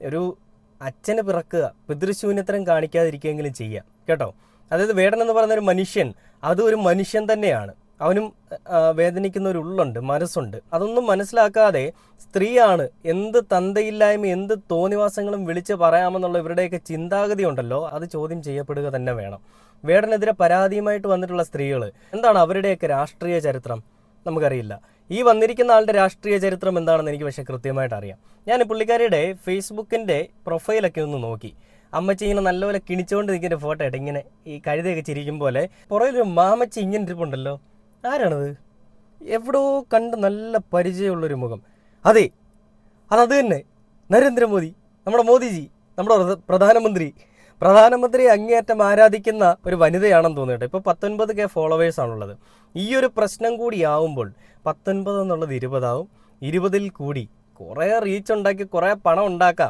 ഒരു അച്ഛന് പിറക്കുക, പിതൃശൂന്യത്തരം കാണിക്കാതിരിക്കുകയെങ്കിലും ചെയ്യാം കേട്ടോ. അതായത് വേടൻ എന്ന് പറയുന്ന ഒരു മനുഷ്യൻ, അതും ഒരു മനുഷ്യൻ തന്നെയാണ്. അവനും വേദനിക്കുന്ന ഒരു ഉള്ളുണ്ട്, മനസ്സുണ്ട്. അതൊന്നും മനസ്സിലാക്കാതെ സ്ത്രീയാണ്, എന്ത് തന്തയില്ലായ്മ എന്ത് തോന്നിവാസങ്ങളും വിളിച്ച് പറയാമെന്നുള്ള ഇവരുടെയൊക്കെ ചിന്താഗതി ഉണ്ടല്ലോ, അത് ചോദ്യം ചെയ്യപ്പെടുക തന്നെ വേണം. വേടനെതിരെ പരാതിയുമായിട്ട് വന്നിട്ടുള്ള സ്ത്രീകൾ എന്താണ് അവരുടെയൊക്കെ രാഷ്ട്രീയ ചരിത്രം നമുക്കറിയില്ല. ഈ വന്നിരിക്കുന്ന ആളുടെ രാഷ്ട്രീയ ചരിത്രം എന്താണെന്ന് എനിക്ക് പക്ഷേ കൃത്യമായിട്ട് അറിയാം. ഞാൻ പുള്ളിക്കാരിയുടെ ഫേസ്ബുക്കിൻ്റെ പ്രൊഫൈലൊക്കെ ഒന്ന് നോക്കി. അമ്മച്ചി ഇങ്ങനെ നല്ലപോലെ കിണിച്ചുകൊണ്ട് നിൽക്കുന്ന ഫോട്ടോ ആയിട്ട് ഇങ്ങനെ ഈ കഴുതയൊക്കെ ചിരിക്കും പോലെ പുറകിലൊരു മാമച്ചി ഇങ്ങനെ ഇരിപ്പുണ്ടല്ലോ. ആരാണത്? എവിടോ കണ്ട് നല്ല പരിചയമുള്ളൊരു മുഖം. അതെ, അത് തന്നെ, നരേന്ദ്രമോദി, നമ്മുടെ മോദിജി, നമ്മുടെ പ്രധാനമന്ത്രി അങ്ങേയറ്റം ആരാധിക്കുന്ന ഒരു വനിതയാണെന്ന് തോന്നിയിട്ട്. ഇപ്പോൾ 19K ഫോളോവേഴ്സാണുള്ളത്. ഈ ഒരു പ്രശ്നം കൂടിയാവുമ്പോൾ 19 എന്നുള്ളത് 20 ആവും. 20-ൽ കൂടി കുറേ റീച്ച് ഉണ്ടാക്കി കുറേ പണം ഉണ്ടാക്കാം.